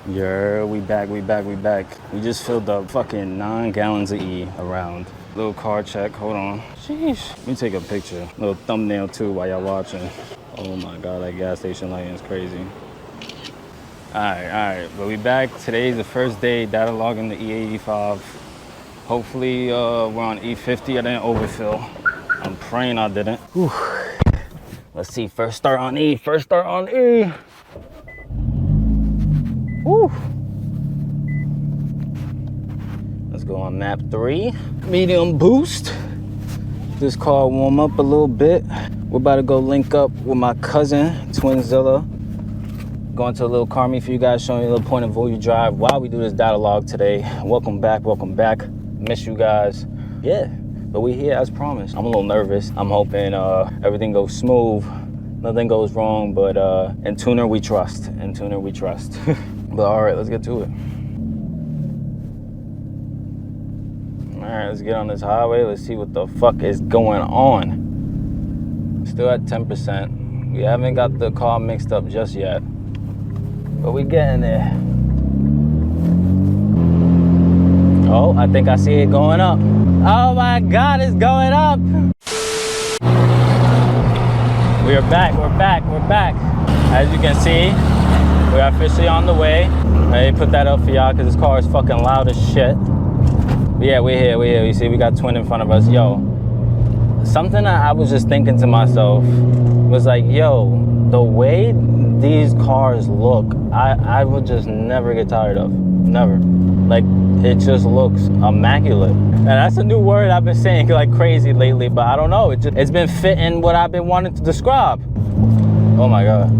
Yeah, we back. We just filled up fucking 9 gallons of E around. Little car check, hold on. Sheesh. Let me take a picture. Little thumbnail too while y'all watching. Oh my God, that gas station lighting is crazy. All right, but we back. Today's the first day data logging the E85. Hopefully we're on E50. I didn't overfill. I'm praying I didn't. Whew. Let's see, first start on E. Woo. Let's go on map 3. Medium boost. This car warm up a little bit. We're about to go link up with my cousin, Twinzilla. Going to a little car meet for you guys, showing you a little point of view drive while we do this data log today. Welcome back. Miss you guys. Yeah, but we here as promised. I'm a little nervous. I'm hoping everything goes smooth. Nothing goes wrong, but in Tuner we trust. But all right, let's get to it. All right, let's get on this highway. Let's see what the fuck is going on. Still at 10%. We haven't got the car mixed up just yet, but we getting there. Oh, I think I see it going up. Oh my God, it's going up. We're back. As you can see, we're officially on the way. I put that up for y'all because this car is fucking loud as shit. But yeah, we're here. You see, we got Twin in front of us. Yo, something that I was just thinking to myself was like, yo, the way these cars look, I would just never get tired of. Never. Like, it just looks immaculate. And that's a new word I've been saying like crazy lately, but I don't know. It's been fitting what I've been wanting to describe. Oh my God.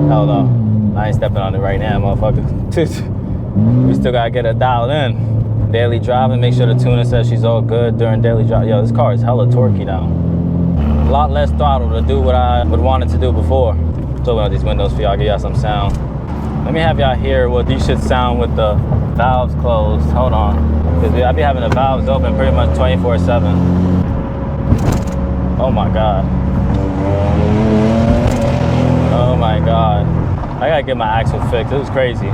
Hell no. I ain't stepping on it right now, motherfucker. We still gotta get it dialed in. Daily driving, make sure the tuner says she's all good during daily drive. Yo, this car is hella torquey now. A lot less throttle to do what I would want it to do before. Let's open up these windows for y'all, give y'all some sound. Let me have y'all hear what these should sound with the valves closed. Hold on. Because I be having the valves open pretty much 24/7. Oh my God. Oh my God. I gotta get my axle fixed. This is crazy.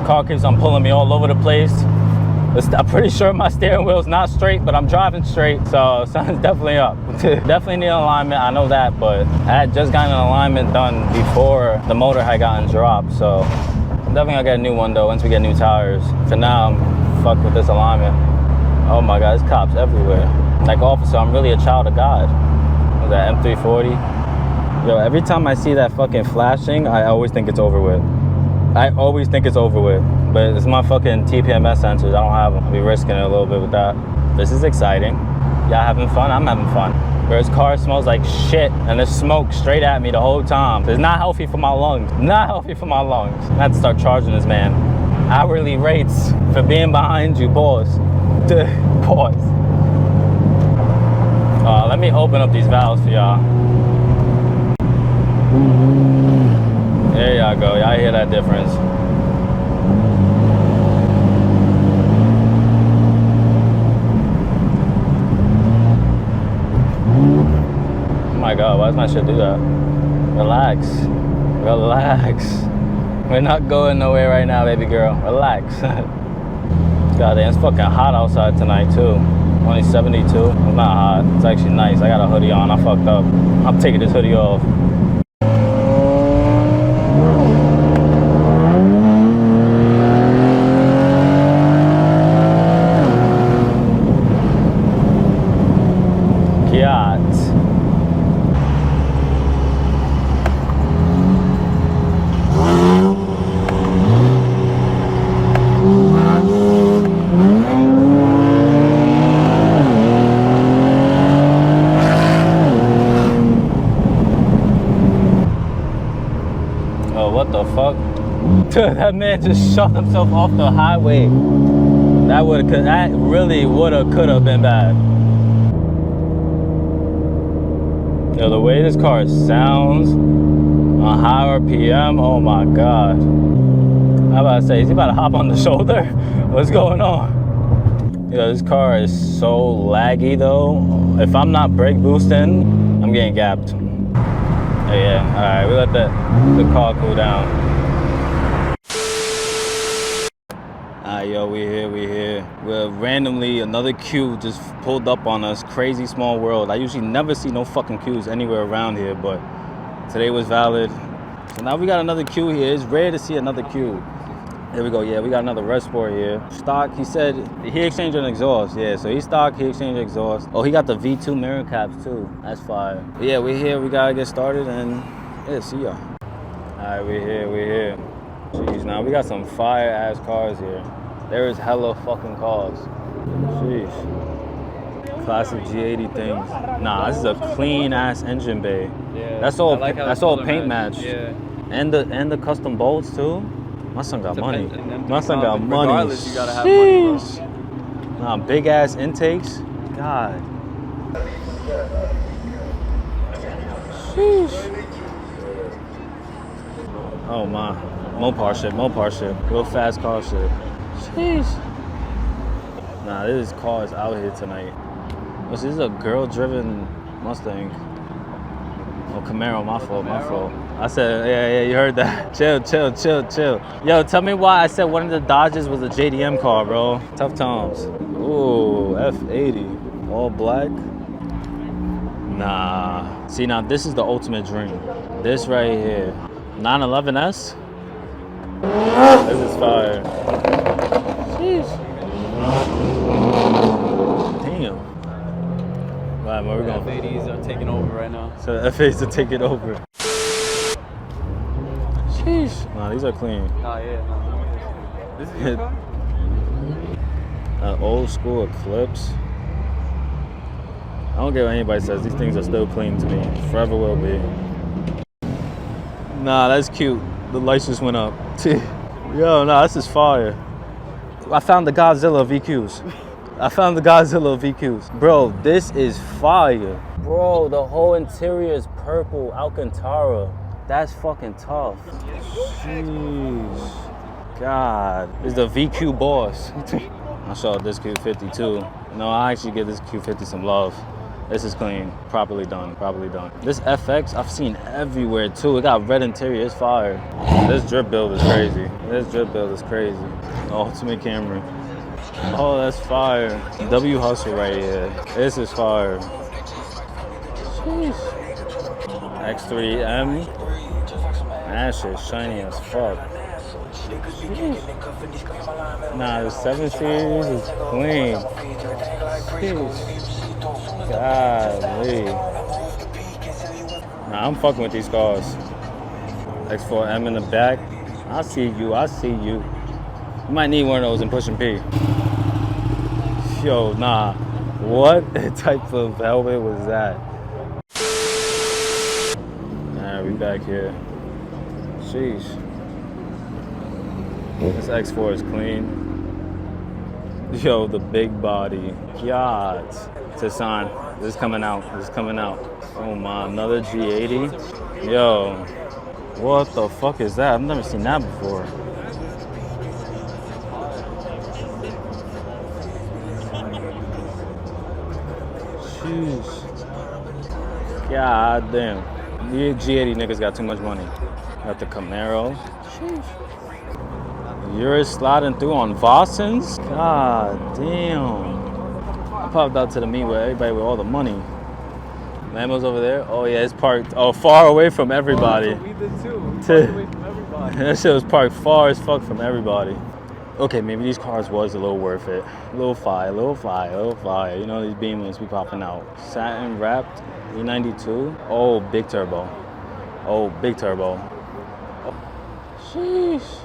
Car keeps on pulling me all over the place. I'm pretty sure my steering wheel's not straight, but I'm driving straight, so something's definitely up. Definitely need alignment, I know that, but I had just gotten an alignment done before the motor had gotten dropped, so I'm definitely gonna get a new one though once we get new tires. For now, I'm fucked with this alignment. Oh my God, there's cops everywhere. Like, officer, I'm really a child of God. Was that M340? Yo, every time I see that fucking flashing, I always think it's over with. But it's my fucking TPMS sensors. I don't have them. I'll be risking it a little bit with that. This is exciting. Y'all having fun? I'm having fun. Whereas car smells like shit and there's smoke straight at me the whole time. It's not healthy for my lungs. I have to start charging this man hourly rates for being behind you. Pause. Let me open up these valves for y'all. There y'all go. Y'all hear that difference? Oh my God, why does my shit do that? Relax. We're not going nowhere right now, baby girl. Relax. God damn, it's fucking hot outside tonight too. Only 72. It's not hot. It's actually nice. I got a hoodie on. I fucked up. I'm taking this hoodie off. What the fuck? That man just shot himself off the highway. That really could have been bad. Yo, the way this car sounds on high RPM, oh my God. I'm about to say, is he about to hop on the shoulder? What's going on? Yo, this car is so laggy though. If I'm not brake boosting, I'm getting gapped. Oh, yeah, all right, we let the car cool down. Alright, yo, we here. We're randomly, another Q just pulled up on us. Crazy small world. I usually never see no fucking Qs anywhere around here, but today was valid. So now we got another Q here. It's rare to see another Q. Here we go. Yeah, we got another Red Sport here. Stock, he said he exchanged an exhaust. Yeah, so he stock, he exchanged exhaust. Oh, he got the V2 mirror caps too. That's fire. But yeah, we're here. We gotta get started and yeah, see y'all. Alright, we're here. Jeez, now we got some fire ass cars here. There is hella fucking cars. Jeez. Classic G80 things. Nah, this is a clean ass engine bay. Yeah. That's all. Like that's all paint match. Yeah. And the custom bolts too. My son got money. My son got money. Regardless, you gotta have money, bro. Nah, big ass intakes. God. Sheesh. Oh my. Mopar shit. Real fast car shit. Sheesh. Nah, this car is out here tonight. Oh, this is a girl-driven Mustang. Oh, Camaro, my fault. I said, yeah, you heard that. Chill. Yo, tell me why I said one of the Dodges was a JDM car, bro. Tough times. Ooh, F80. All black. Nah. See, now this is the ultimate dream. This right here. 911S. This is fire. Jeez. Damn. Right, where we going? F80s are taking over right now. So the F80s are taking over. Sheesh. Nah, these are clean. Oh, yeah. No. This is your car? An old school Eclipse. I don't care what anybody says. These things are still clean to me. Forever will be. Nah, that's cute. The lights just went up. Yo, nah, this is fire. I found the Godzilla VQs. Bro, this is fire. Bro, the whole interior is purple Alcantara. That's fucking tough. Jeez. God. This is the VQ boss. I'll show this Q50 too. No, I actually give this Q50 some love. This is clean, properly done. This FX, I've seen everywhere too. It got red interior, it's fire. This drip build is crazy. Ultimate Camry. Oh, that's fire. W Hustle right here. This is fire. Jeez. X3M. That shit's shiny as fuck. Jeez. Nah, the 7 Series is clean. Jeez. Golly. Nah, I'm fucking with these cars. X4M in the back. I see you. You might need one of those in Pushing P. Yo, nah. What type of helmet was that? Nah, we back here. Sheesh. This X4 is clean. Yo, the big body. God. Tucson. This is coming out. Oh my, another G80. Yo. What the fuck is that? I've never seen that before. Jeez. God damn. You G80 niggas got too much money. Got the Camaro. Sheesh. You're sliding through on Vossens? God damn. I popped out to the meet with everybody with all the money. Lambo's over there. Oh yeah, it's parked far away from everybody. Oh, we did too. Far away from everybody. That shit was parked far as fuck from everybody. Okay, maybe these cars was a little worth it. A little fire. You know these Beamers be popping out. Satin wrapped E92. Oh, big turbo. Oh. Sheesh.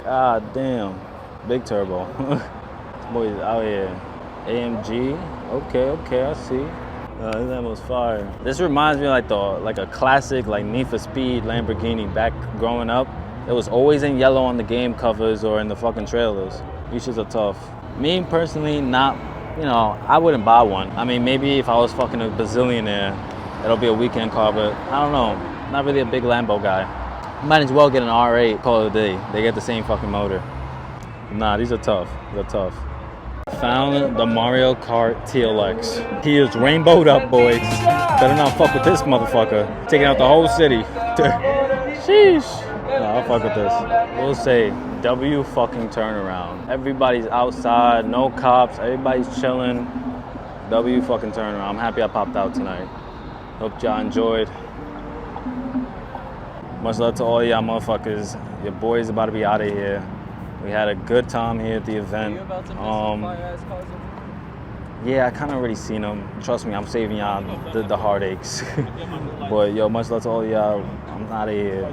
God damn. Big turbo. Boys out here. AMG. Okay, I see. This almost fire. This reminds me of like a classic Need for Speed Lamborghini back growing up. It was always in yellow on the game covers or in the fucking trailers. These shits are tough. Me personally, not, I wouldn't buy one. I mean, maybe if I was fucking a bazillionaire, it'll be a weekend car, but I don't know. Not really a big Lambo guy. Might as well get an R8, call it a day. They get the same fucking motor. Nah, these are tough. Found the Mario Kart TLX. He is rainbowed up, boys. Better not fuck with this motherfucker. Taking out the whole city. Sheesh. Nah, I'll fuck with this. We'll say W fucking turnaround. Everybody's outside, no cops, everybody's chilling. W fucking turnaround. I'm happy I popped out tonight. Hope y'all enjoyed. Much love to all y'all motherfuckers. Your boy's about to be out of here. We had a good time here at the event. You about to miss some fire-ass cars? Yeah, I kind of already seen them. Trust me, I'm saving y'all the heartaches. But yo, much love to all y'all. I'm out of here.